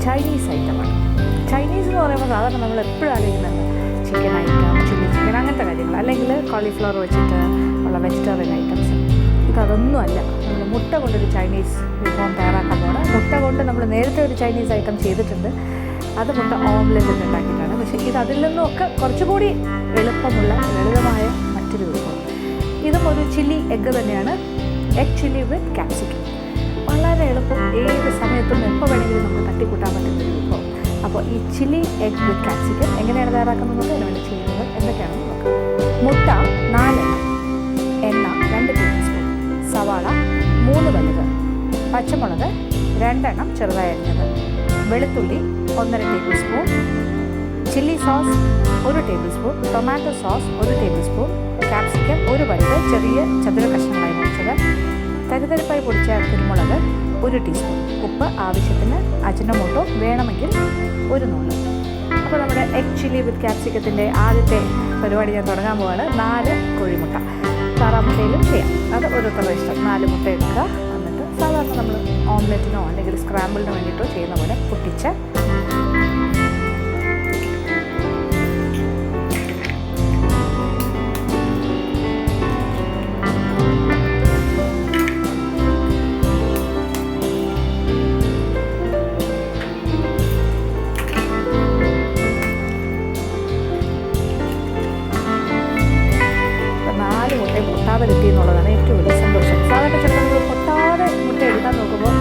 Chinese ഐറ്റമാണ്. Chinese എന്ന് പറയുമ്പോൾ സാധാരണ നമ്മൾ എപ്പോഴും ആലോചിക്കുന്നത് ചിക്കൻ ഐറ്റം, ചില്ലി ചിക്കൻ, അങ്ങനത്തെ കാര്യങ്ങൾ, അല്ലെങ്കിൽ കോളിഫ്ലവർ വെച്ചിട്ട് ഉള്ള വെജിറ്റേറിയൻ ഐറ്റംസ്. ഇതൊന്നുമല്ല. നമ്മൾ മുട്ട കൊണ്ടൊരു ചൈനീസ് വിഭവം തയ്യാറാക്കാൻ പോകണം. മുട്ട കൊണ്ട് നമ്മൾ നേരത്തെ ഒരു ചൈനീസ് ഐറ്റം ചെയ്തിട്ടുണ്ട്. അത് മുട്ട ഓംലെറ്റ് ഉണ്ടാക്കിയിട്ടാണ്. പക്ഷേ ഇത് അതിൽ നിന്നൊക്കെ കുറച്ചുകൂടി എളുപ്പമുള്ള ലളിതമായ മറ്റൊരു വിഭവം. ഇതും ഒരു ചില്ലി എഗ്ഗ് തന്നെയാണ്. എഗ് ചില്ലി വിത്ത് ക്യാപ്സിക്കം. വളരെ എളുപ്പം, ഏത് സമയത്തും എപ്പോൾ വേണമെങ്കിലും നമുക്ക് തട്ടിക്കൂട്ടാൻ പറ്റുന്നൊരു വിഭവം. അപ്പോൾ ഈ ചില്ലി എഗ് വിത്ത് ക്യാപ്സിക്കം എങ്ങനെയാണ് തയ്യാറാക്കുന്നത്, അതിന് വേണ്ടി ചെയ്യുന്നത് എന്തൊക്കെയാണെന്ന് നോക്കാം. മുട്ട 4, എണ്ണ 2 ടേബിൾ സ്പൂൺ, സവാള 3 വലുത്, പച്ചമുളക് 2 എണ്ണം ചെറുതായി അരിഞ്ഞത്, വെളുത്തുള്ളി 1.5 table spoon, chilli sauce 1 table spoon, tomato sauce 1 table spoon, capsicum 1 വലുത് ചെറിയ ചതുര കഷ്ണങ്ങളായി മുറിച്ചത്, തരിതരിപ്പായി പൊടിച്ച കുരുമുളക് 1 ടീസ്പൂൺ, ഉപ്പ് ആവശ്യത്തിന്, അജിനോമോട്ടോ വേണമെങ്കിൽ 1 നൂല്. അപ്പോൾ നമ്മുടെ എഗ് ചില്ലി വിത്ത് ക്യാപ്സിക്കത്തിൻ്റെ ആദ്യത്തെ പരിപാടി ഞാൻ തുടങ്ങാൻ പോവാണ്. 4 കോഴിമുട്ട, താറാമുട്ടയിലും ചെയ്യാം, അത് ഓരോരുത്തരുടെ ഇഷ്ടം. 4 മുട്ട എടുക്കുക. എന്നിട്ട് സാധാരണ നമ്മൾ ഓംലെറ്റിനോ അല്ലെങ്കിൽ സ്ക്രാമ്പിളിനോ വേണ്ടിയിട്ടോ ചെയ്യുന്ന പോലെ പൊട്ടിച്ച് പൊട്ടാതെ കിട്ടി എന്നുള്ളതാണ് ഏറ്റവും വലിയ സന്തോഷം. സാധാരണ ചിലപ്പോൾ നമ്മൾ പൊട്ടാതെ മുട്ട എടുക്കാൻ നോക്കുമ്പോൾ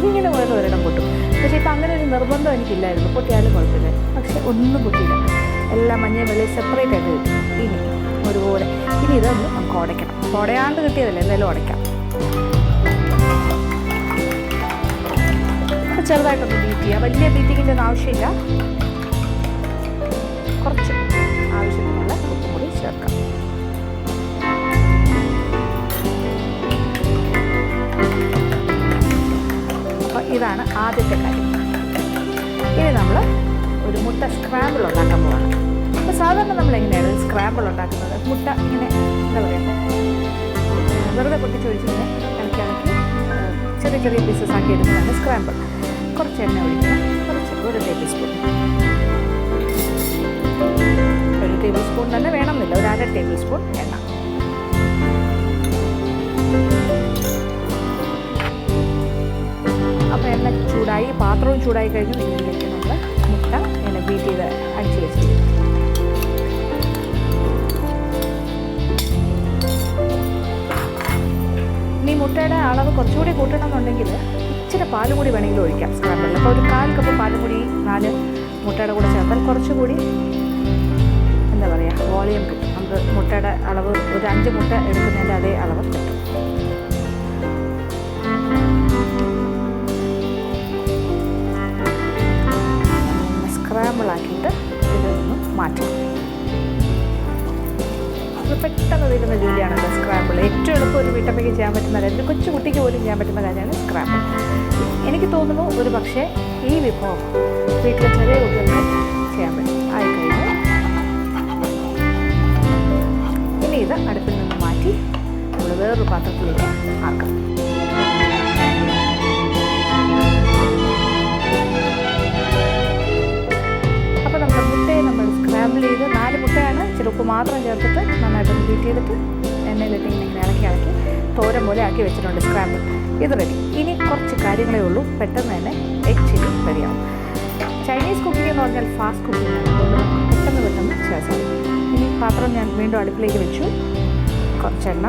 എങ്ങനെ പോയത് ഒരിടം പൊട്ടും. പക്ഷേ ഇപ്പോൾ അങ്ങനെ ഒരു നിർബന്ധം എനിക്കില്ലായിരുന്നു. പൊട്ടിയാലും കുഴപ്പമില്ല. പക്ഷെ ഒന്നും പൊട്ടിയില്ല. എല്ലാം മഞ്ഞ വെള്ളി സെപ്പറേറ്റ് ആയിട്ട് കിട്ടും. ഇനി ഒരുപോലെ ഇതൊന്ന് നമുക്ക് ഉടയ്ക്കണം. ഉടയാണ്ട് കിട്ടിയതല്ലേ, എന്തായാലും ഉടയ്ക്കാം. അപ്പോൾ ചെറുതായിട്ടൊന്ന് ബീറ്റ് ചെയ്യുക. വലിയ ബീറ്റിങ്ങിൻ്റെ ഒന്നും ആവശ്യമില്ല. കുറച്ച് ആവശ്യത്തിനുള്ള ഉപ്പും കൂടി ചേർക്കാം. ഇതാണ് ആദ്യത്തെ കാര്യം. ഇനി നമ്മൾ ഒരു മുട്ട സ്ക്രാമ്പിൾ ഉണ്ടാക്കാൻ പോവാണ്. അപ്പോൾ സാധാരണ നമ്മൾ എങ്ങനെയാണ് സ്ക്രാമ്പിൾ ഉണ്ടാക്കുന്നത്? മുട്ട ഇങ്ങനെ എന്താ പറയുക, വെറുതെ പൊട്ടിച്ചൊഴിച്ചിങ്ങനെ ഇളക്കി ചെറിയ ചെറിയ പീസസ് ആക്കി എടുക്കുന്നതാണ് സ്ക്രാമ്പിൾ. കുറച്ച് എണ്ണ ഒഴിക്കുക. കുറച്ച് 1 ടേബിൾ സ്പൂൺ, 1 ടേബിൾ സ്പൂൺ തന്നെ വേണമെന്നില്ല, 1/2 ടേബിൾ സ്പൂൺ എണ്ണ. അപ്പോൾ എണ്ണ ചൂടായി, പാത്രവും ചൂടായി കഴിഞ്ഞു. ഇതിലേക്ക് നമ്മൾ മുട്ട ഇങ്ങനെ ബീറ്റ് ചെയ്ത് അടിച്ച് വെച്ചിരിക്കും. ഇനി മുട്ടയുടെ അളവ് കുറച്ചുകൂടി കൂട്ടണമെന്നുണ്ടെങ്കിൽ ഇച്ചിരി പാലും കൂടി വേണമെങ്കിൽ ഒഴിക്കാം സ്ക്രാമ്പിളിൽ. അപ്പോൾ ഒരു 1/4 കപ്പ് പാലും കൂടി 4 മുട്ടയുടെ കൂടെ ചേർത്താൽ കുറച്ചുകൂടി എന്താ പറയുക, വോളിയം കിട്ടും. നമുക്ക് മുട്ടയുടെ അളവ് ഒരു 5 മുട്ട എടുക്കുന്നതിൻ്റെ അതേ അളവ് കിട്ടും. സ്ക്രാമ്പിളാക്കിയിട്ട് ഇതൊന്നും മാറ്റും. അത് പെട്ടെന്ന് തീരുന്ന ജോലിയാണല്ലോ സ്ക്രാമ്പിൾ. ഏറ്റവും എളുപ്പം ഒരു വീട്ടമ്മയ്ക്ക് ചെയ്യാൻ പറ്റുന്ന കാര്യം, ഒരു കൊച്ചു കുട്ടിക്ക് പോലും ചെയ്യാൻ പറ്റുന്ന കാര്യമാണ് സ്ക്രാമ്പിൾ. എനിക്ക് തോന്നുന്നു ഒരു പക്ഷേ ഈ വിഭവം വീട്ടിലെ ചെറിയ കുട്ടികൾക്ക് ചെയ്യാൻ പറ്റും. ആയിക്കഴിഞ്ഞു ഇനി ഇത് അടുപ്പിൽ നിന്ന് മാറ്റി നമ്മൾ വേറൊരു പാത്രത്തിലേക്ക് ആക്കാം. അപ്പോൾ നമ്മുടെ മുട്ടയെ നമ്മൾ സ്ക്രാമ്പിൾ ചെയ്ത് 4 മുട്ടയാണ്, ഇച്ചിരി ഉപ്പ് മാത്രം ചേർത്തിട്ട് നന്നായിട്ടൊന്ന് ബീറ്റ് ചെയ്തിട്ട് എണ്ണയിലിട്ട് ഇങ്ങനെ ഇളക്കി തോരൻ പോലെ ആക്കി വെച്ചിട്ടുണ്ട് സ്ക്രാമ്പിൾ. ഇത് റെഡി. ഇനി കുറച്ച് കാര്യങ്ങളേ ഉള്ളൂ. പെട്ടെന്ന് തന്നെ എഗ് ചില്ലി റെഡിയാവും. ചൈനീസ് കുക്കിംഗ് എന്ന് പറഞ്ഞാൽ ഫാസ്റ്റ് കുക്കിംഗ് ആണ്. അതുകൊണ്ട് പെട്ടെന്ന് ചെയ്യാൻ സാധിക്കും. ഇനി പാത്രം ഞാൻ വീണ്ടും അടുപ്പിലേക്ക് വെച്ചു. കുറച്ചെണ്ണ,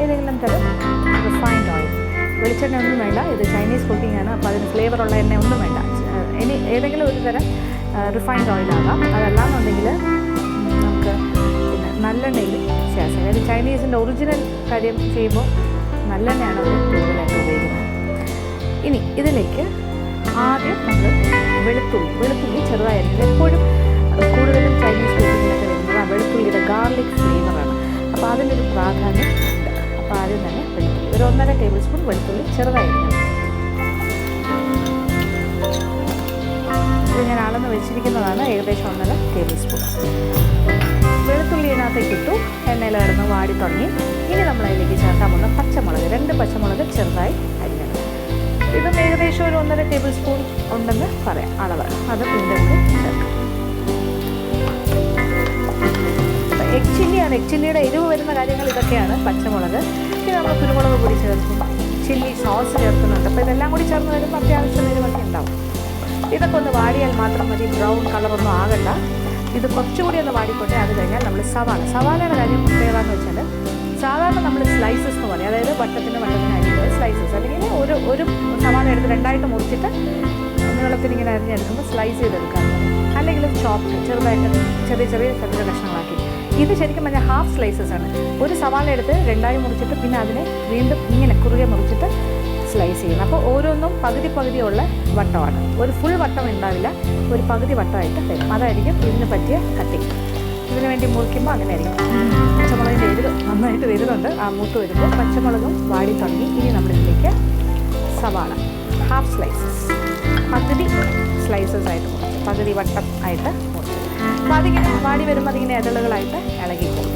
ഏതെങ്കിലും തരം റിഫൈൻഡ് ഓയിൽ. വെളിച്ചെണ്ണ ഒന്നും വേണ്ട, ഇത് ചൈനീസ് കുക്കിംഗ് ആണ്. അപ്പോൾ അതിന് ഫ്ലേവറുള്ള എണ്ണ ഒന്നും വേണ്ട. ഇനി ഏതെങ്കിലും ഒരു തരം റിഫൈൻഡ് ഓയിലാകാം. അതല്ലാന്നുണ്ടെങ്കിൽ നമുക്ക് പിന്നെ നല്ലെണ്ണയിൽ ചെയ്യാൻ സാധിക്കും. അതായത് ചൈനീസിൻ്റെ ഒറിജിനൽ കാര്യം ചെയ്യുമ്പോൾ നല്ലെണ്ണയാണ് അത് കൂടുതലായിട്ട് ഉപയോഗിക്കുന്നത്. ഇനി ഇതിലേക്ക് ആദ്യം നമ്മൾ വെളുത്തുള്ളി ചെറുതായിരുന്നു. എപ്പോഴും കൂടുതലും ചൈനീസ് കുക്കിങ്ങിലൊക്കെ വരുന്നത് ആ വെളുത്തുള്ളിയുടെ ഗാർലിക് ഫ്ലേവറാണ്. അപ്പോൾ അതിനൊരു പ്രാധാന്യം ഉണ്ട്. അപ്പോൾ ആദ്യം തന്നെ വെളുത്തുള്ളി ഒരു 1.5 ടേബിൾ സ്പൂൺ വെളുത്തുള്ളി ചെറുതായിരുന്നു. ഇത് ഞാൻ അളന്ന് വെച്ചിരിക്കുന്നതാണ്. ഏകദേശം 1.5 ടേബിൾ സ്പൂൺ വെളുത്തുള്ളി ഇതിനകത്തേക്ക് ഇട്ടു. എണ്ണയിൽ കിടന്ന് വാടി തുടങ്ങി. ഇനി നമ്മൾ അതിലേക്ക് ചേർക്കാൻ പോകുന്ന പച്ചമുളക്, 2 പച്ചമുളക് ചെറുതായി അരിഞ്ഞത്. ഇതും ഏകദേശം ഒരു 1.5 ടേബിൾ സ്പൂൺ ഉണ്ടെന്ന് പറയാം അളവ്. അത് ഇതിൻ്റെ കൂടെ ചേർക്കാം. എഗ് ചില്ലിയാണ്. എഗ് ചില്ലിയുടെ എരിവ് വരുന്ന കാര്യങ്ങൾ ഇതൊക്കെയാണ്. പച്ചമുളക്, പിന്നെ നമ്മൾ കുരുമുളക് പൊടി ചേർക്കും, ചില്ലി സോസ് ചേർക്കുന്നുണ്ട്. അപ്പോൾ ഇതെല്ലാം കൂടി ചേർന്ന് വരുമ്പോൾ അത്യാവശ്യം എരിവൊക്കെ ഉണ്ടാവും. ഇതൊക്കെ ഒന്ന് വാടിയാൽ മാത്രം മതി, ബ്രൗൺ കളറൊന്നും ആകണ്ട. ഇത് കുറച്ചുകൂടി ഒന്ന് വാടിക്കൊണ്ടേ. അത് കഴിഞ്ഞാൽ നമ്മൾ സവാളയുടെ കാര്യം ഏതാണെന്ന് വെച്ചാൽ, സാധാരണ നമ്മൾ സ്ലൈസസ് എന്ന് പറയും, അതായത് വട്ടത്തിന് അരിയുന്നത് സ്ലൈസസ്. അല്ലെങ്കിൽ ഒരു സവാള എടുത്ത് 2ആയിട്ട് മുറിച്ചിട്ട് നീളത്തിന് ഇങ്ങനെ അരിഞ്ഞെടുക്കുമ്പോൾ സ്ലൈസ് ചെയ്തെടുക്കാം. അല്ലെങ്കിൽ ചോപ്പ് ചെറുതായിട്ട് ചെറിയ ചെറിയ കഷ്ണങ്ങളാക്കി. ഇത് ശരിക്കും പറഞ്ഞാൽ ഹാഫ് സ്ലൈസസ് ആണ്. ഒരു സവാള എടുത്ത് 2ആയി മുറിച്ചിട്ട് പിന്നെ അതിനെ വീണ്ടും ഇങ്ങനെ കുറുകെ മുറിച്ചിട്ട് സ്ലൈസ് ചെയ്യുന്നത്. അപ്പോൾ ഓരോന്നും പകുതിയുള്ള വട്ടമാണ്. ഒരു ഫുൾ വട്ടം ഉണ്ടാവില്ല, ഒരു പകുതി വട്ടമായിട്ട് തരും. അതായിരിക്കും ഇതിന് പറ്റിയ കട്ടിങ്. ഇതിനു വേണ്ടി മുറിക്കുമ്പോൾ അങ്ങനെ ആയിരിക്കും. പച്ചമുളകിൻ്റെ എരിവ് നന്നായിട്ട് വരുന്നുണ്ട്. ആ മൂത്ത് വരുമ്പോൾ പച്ചമുളകും വാടി തുടങ്ങി. ഇനി നമ്മളിതിലേക്ക് സവാള ഹാഫ് സ്ലൈസസ്, പകുതി സ്ലൈസസ് ആയിട്ട് മുറിച്ച്, പകുതി വട്ടം ആയിട്ട് മുറിച്ച്. അപ്പോൾ അതിങ്ങനെ വാടി വരുമ്പോൾ അതിങ്ങനെ ഇതളുകളായിട്ട് ഇളകിപ്പോകും.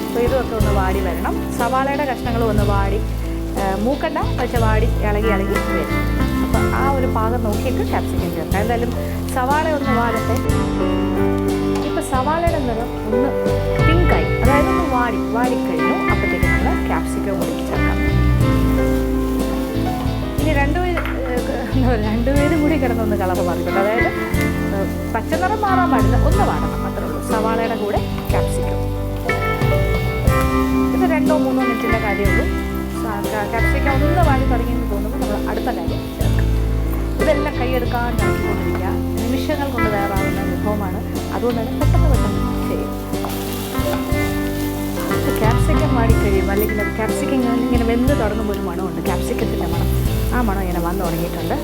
അപ്പോൾ ഇതുമൊക്കെ ഒന്ന് വാടി വരണം. സവാളയുടെ കഷ്ണങ്ങളും ഒന്ന് വാടി മൂക്കണ്ട, പക്ഷെ വാടി ഇളകി വരും. അപ്പോൾ ആ ഒരു പാകം നോക്കിയിട്ട് ക്യാപ്സിക്കം ചേർക്കാം. എന്തായാലും സവാള ഒന്ന് വാടട്ടെ. ഇപ്പോൾ സവാളയുടെ നിറം ഒന്ന് പിങ്കായി, അതായത് ഒന്ന് വാടിക്കഴിഞ്ഞു. അപ്പോഴത്തേക്ക് നമ്മൾ ക്യാപ്സിക്കം കൂടി ചേർക്കാം. ഇനി രണ്ടുപേരും കൂടി കിടന്നൊന്ന് കളർ മാറിക്കോട്ടെ. അതായത് പച്ചനിറം മാറാൻ പാടില്ല, ഒന്ന് വാടണം, അത്രേ ഉള്ളൂ. സവാളയുടെ കൂടെ ക്യാപ്സിക്കം. ഇത് 2-3 മിനിറ്റിൻ്റെ കാര്യമുള്ളൂ. ക്യാപ്സിക്കം ഒന്ന് വാടി തുടങ്ങിയെന്ന് തോന്നുമ്പോൾ നമ്മൾ അടുത്ത കാര്യം ചേർക്കാം. ഇതെല്ലാം കൈയെടുക്കാൻ നോക്കിക്കൊണ്ടിരിക്കുക. നിമിഷങ്ങൾ കൊണ്ട് തയ്യാറാവുന്ന വിഭവമാണ്. അതുകൊണ്ട് തന്നെ പെട്ടെന്ന് ചെയ്യും. ക്യാപ്സിക്കം വാടിക്കഴിയുമ്പോൾ, അല്ലെങ്കിൽ അത് ക്യാപ്സിക്കം ഇങ്ങനെ വെന്ത് തുടങ്ങുമ്പോൾ ഒരു മണമുണ്ട്, ക്യാപ്സിക്കത്തിൻ്റെ മണം. ആ മണം ഇങ്ങനെ വന്നു തുടങ്ങിയിട്ടുണ്ട്.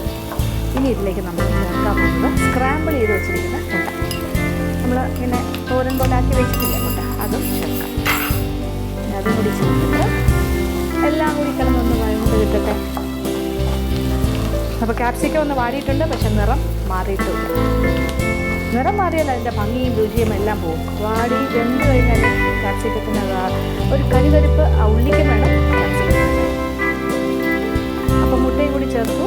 ഇനി ഇതിലേക്ക് നമ്മൾ ചേർക്കാൻ പോകുന്നത് സ്ക്രാമ്പിൾ ചെയ്ത് വെച്ചിരിക്കുന്ന മുട്ട. നമ്മൾ ഇങ്ങനെ തോരൻ പോലെ ആക്കി വെച്ചിട്ടില്ല മുട്ട, അതും ചേർക്കാം. അതും കൂടി ചേർത്തിട്ട് എല്ലാം കൂടി കിടന്നൊന്ന് വഴണ്ട് കിട്ടട്ടെ. അപ്പോൾ ക്യാപ്സിക്കം ഒന്ന് വാടിയിട്ടുണ്ട്, പക്ഷെ നിറം മാറിയിട്ടില്ല. നിറം മാറിയാൽ അതിൻ്റെ ഭംഗിയും രുചിയും എല്ലാം പോകും. വാടി വെന്ത് കഴിഞ്ഞാൽ ക്യാപ്സിക്കത്തിന് ഒരു കരികരിപ്പ് ഉള്ളിക്കും വേണം ക്യാപ്സിക്കം. അപ്പോൾ മുട്ടയും കൂടി ചേർത്തു.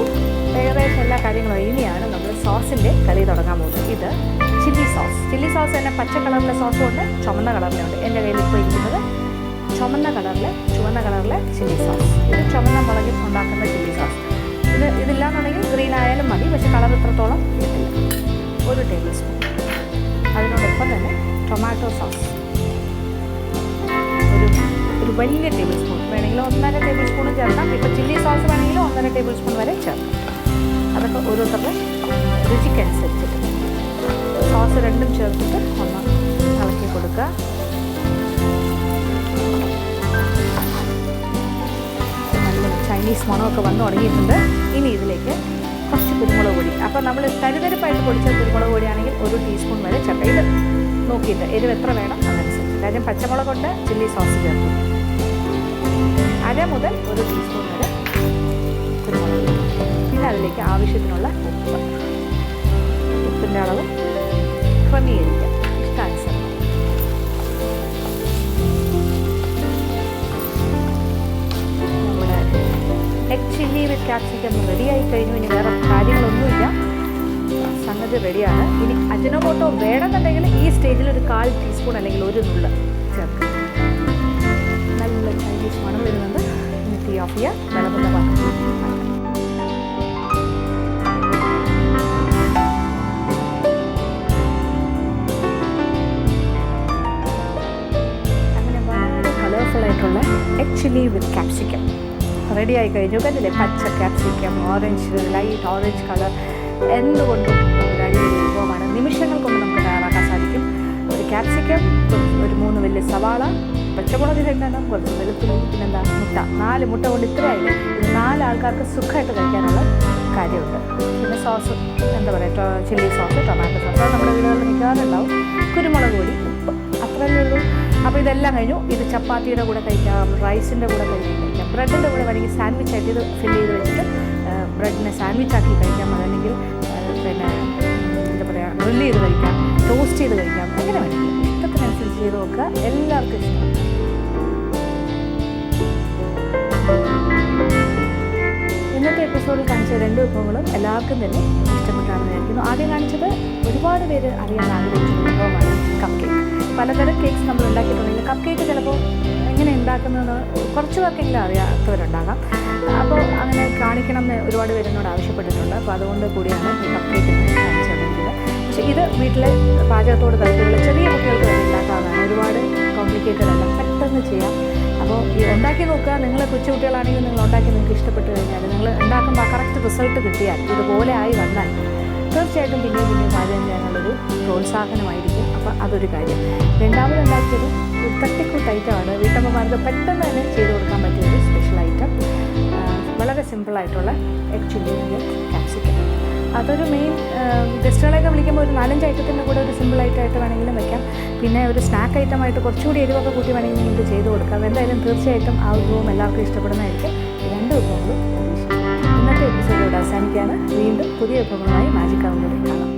ഏകദേശം എല്ലാ കാര്യങ്ങളും. ഇനിയാണ് നമ്മൾ സോസിൻ്റെ കളി തുടങ്ങാൻ പോകുന്നത്. ഇത് ചില്ലി സോസ് തന്നെ പച്ച കളറിലെ സോസും ഉണ്ട്, ചുവന്ന കളറിലുണ്ട്. എൻ്റെ കയ്യിൽ ഇപ്പോൾ ഇരിക്കുന്നത് ചുവന്ന കളറിലെ ചില്ലി സോസ്. ഇത് ചുവന്ന മുളകിൽ ഉണ്ടാക്കുന്ന ചില്ലി സോസ്. ഇതില്ലാന്നുണ്ടെങ്കിൽ ഗ്രീൻ ആയാലും മതി, പക്ഷേ കളർ ഇത്രത്തോളം കിട്ടില്ല. 1 ടേബിൾ സ്പൂൺ. അതിനോടൊപ്പം തന്നെ ടൊമാറ്റോ സോസ് ഒരു വലിയ ടേബിൾ സ്പൂൺ, വേണമെങ്കിൽ 1.5 ടേബിൾ സ്പൂണും ചേർക്കാം. ഇപ്പോൾ ചില്ലി സോസ് വേണമെങ്കിൽ 1.5 ടേബിൾ സ്പൂൺ വരെ ചേർക്കാം. അതൊക്കെ ഓരോരുത്തരുടെ രുചിക്കനുസരിച്ചിട്ട്. സോസ് രണ്ടും ചേർത്തിട്ട് ഒന്ന് ഇളക്കി കൊടുക്കുക. നല്ലൊരു ചൈനീസ് മണമൊക്കെ വന്നു തുടങ്ങിയിട്ടുണ്ട്. ഇനി ഇതിലേക്ക് കുറച്ച് കുരുമുളക് പൊടി. അപ്പോൾ നമ്മൾ തരിതരിപ്പായിട്ട് പൊടിച്ച കുരുമുളക് പൊടിയാണെങ്കിൽ 1 ടീസ്പൂൺ വരെ ചേർക്കാം. ഇത് നോക്കിയിട്ട് എരിവ് എത്ര വേണം അതനുസരിച്ച്. കാര്യം പച്ചമുളക് കൊണ്ട് ചില്ലി സോസ് ചേർക്കും. 1/2 മുതൽ 1 ടീസ്പൂൺ വരെ കുരുമുളക് പൊടി. പിന്നെ അതിലേക്ക് ആവശ്യത്തിനുള്ള ഉപ്പിൻ്റെ അളവ് ക്രമീകരിക്കാം ഇഷ്ടാനുസരണം. നമ്മുടെ എഗ് ചില്ലി വിത്ത് ക്യാപ്സിക്കം റെഡിയായി കഴിഞ്ഞു. ഇനി വേറെ കാര്യങ്ങളൊന്നുമില്ല, സംഗതി റെഡിയാണ്. ഇനി അജിനോമോട്ടോ വേണമെന്നുണ്ടെങ്കിൽ ഈ സ്റ്റേജിൽ ഒരു 1/4 ടീസ്പൂൺ അല്ലെങ്കിൽ 1 നുള്ള് ചേർക്കും. നല്ല ചൈനീസ് മണം വരുന്നുണ്ട്. ഇനി തീ ഓഫ് ചെയ്യുക. വിളമ്പുന്ന പാത്രം അങ്ങനെ വളരെ കളർഫുള്ളായിട്ടുള്ള എഗ് ചില്ലി വിത്ത് ക്യാപ്സിക്കം റെഡിയായി കഴിഞ്ഞു. കണ്ടില്ലേ, പച്ച ക്യാപ്സിക്കം, ലൈറ്റ് ഓറഞ്ച് കളർ, എന്തുകൊണ്ടും ഒരു അടിപൊളി വിഭവമാണ്. നിമിഷങ്ങൾ കൊണ്ട് നമുക്ക് തയ്യാറാക്കാൻ സാധിക്കും. ഒരു ക്യാപ്സിക്കം, ഒരു 3 വലിയ സവാള, പച്ചമുളക് 2 കുറച്ച് വെളുത്തുള്ളി, പിന്നെന്താ മുട്ട. 4 മുട്ട കൊണ്ട് ഇത്രയായില്ലേ. ഇത് 4 ആൾക്കാർക്ക് സുഖമായിട്ട് കഴിക്കാനുള്ള കാര്യമുണ്ട്. പിന്നെ സോസ്, എന്താ പറയുക, ചില്ലി സോസ്, ടൊമാറ്റോ സോസ്, അത് നമ്മുടെ വീടുകളിൽ മിക്കവാറുണ്ടാവും. കുരുമുളക് പൊടി, ഉപ്പ്, അത്രയല്ലേ ഉള്ളൂ. അപ്പോൾ ഇതെല്ലാം കഴിഞ്ഞു. ഇത് ചപ്പാത്തിയുടെ കൂടെ കഴിക്കാം, റൈസിൻ്റെ കൂടെ കഴിക്കാം, ബ്രെഡിൻ്റെ കൂടെ വേണമെങ്കിൽ സാൻഡ്വിച്ചായിട്ട് ഇത് ഫില്ല് ചെയ്ത് വെച്ചിട്ട് ബ്രെഡിനെ സാൻഡ്വിച്ചാക്കി കഴിക്കാം. അതല്ലെങ്കിൽ പിന്നെ എന്താ പറയുക, ഗ്രില്ല് ചെയ്ത് കഴിക്കാം, ടോസ്റ്റ് ചെയ്ത് കഴിക്കാം, എങ്ങനെ വേണമെങ്കിലും ഇഷ്ടത്തിനനുസരിച്ച് ചെയ്ത് നോക്കുക. എല്ലാവർക്കും ഇഷ്ടം. രണ്ട് വിഭവങ്ങളും എല്ലാവർക്കും തന്നെ ഇഷ്ടപ്പെട്ടാണെന്ന് വിചാരിക്കുന്നു. ആദ്യം കാണിച്ചത് ഒരുപാട് പേര് അറിയാൻ ആഗ്രഹിക്കുന്ന വിഭവമാണ് കപ്പ് കേക്ക്. പലതരം കേക്ക്സ് നമ്മൾ ഉണ്ടാക്കിയിട്ടുണ്ടെങ്കിൽ കപ്പ് കേക്ക് ചിലപ്പോൾ എങ്ങനെ ഉണ്ടാക്കുന്നതെന്ന് കുറച്ച് പേർക്കെങ്കിലും അറിയാത്തവരുണ്ടാകാം. അപ്പോൾ അങ്ങനെ കാണിക്കണം എന്ന് ഒരുപാട് പേര് എന്നോട് ആവശ്യപ്പെട്ടിട്ടുണ്ട്. അപ്പോൾ അതുകൊണ്ട് കൂടിയാണ് ഈ കപ്പ് കേക്ക് കാണിച്ചിരിക്കുന്നത്. പക്ഷേ ഇത് വീട്ടിലെ പാചകത്തോട് താല്പര്യമുള്ള ചെറിയ കുട്ടികൾക്ക് വരെ ഉണ്ടാക്കാവുന്നതാണ്. ഒരുപാട് കോംപ്ലിക്കേറ്റഡ് അല്ല, പെട്ടെന്ന് ചെയ്യാം. അപ്പോൾ ഈ ഉണ്ടാക്കി നോക്കുക. നിങ്ങൾ കൊച്ചുകുട്ടികളാണെങ്കിൽ നിങ്ങൾ ഉണ്ടാക്കി നിങ്ങൾക്ക് ഇഷ്ടപ്പെട്ട് കഴിഞ്ഞാൽ, നിങ്ങൾ ഉണ്ടാക്കുമ്പോൾ ആ കറക്റ്റ് റിസൾട്ട് കിട്ടിയാൽ, ഇതുപോലെ ആയി വന്നാൽ തീർച്ചയായിട്ടും പിന്നെയും പാചകം ചെയ്യാനുള്ളൊരു പ്രോത്സാഹനമായിരിക്കും. അപ്പോൾ അതൊരു കാര്യം. രണ്ടാമത് ഉണ്ടാക്കിയത് ഒരു തട്ടിക്കൂട്ട് ഐറ്റമാണ്. വീട്ടമ്മമാർക്ക് പെട്ടെന്ന് തന്നെ ചെയ്ത് കൊടുക്കാൻ പറ്റിയൊരു സ്പെഷ്യൽ ഐറ്റം. വളരെ സിമ്പിളായിട്ടുള്ള എഗ് ചില്ലി വിത്ത് ക്യാപ്സിക്കം. അതൊരു മെയിൻ ഗസ്റ്റുകളെയൊക്കെ വിളിക്കുമ്പോൾ ഒരു 4-5 ഐറ്റത്തിൻ്റെ കൂടെ ഒരു സിമ്പിൾ ഐറ്റമായിട്ട് വേണമെങ്കിലും വയ്ക്കാം. പിന്നെ ഒരു സ്നാക്ക് ഐറ്റമായിട്ട് കുറച്ചുകൂടി എരിവൊക്കെ കൂട്ടി വേണമെങ്കിൽ നിങ്ങൾക്ക് ചെയ്ത് കൊടുക്കാം. എന്തായാലും തീർച്ചയായിട്ടും ആ വിഭവം എല്ലാവർക്കും ഇഷ്ടപ്പെടുന്നതായിരിക്കും. ഈ രണ്ട് വിഭവങ്ങളും പ്രതീക്ഷിക്കും. ഇന്നത്തെ എപ്പിസോഡ് ഇവിടെ അവസാനിക്കുകയാണ്. വീണ്ടും പുതിയ വിഭവങ്ങളുമായി മാജിക് അവനിലൂടെ കാണാം.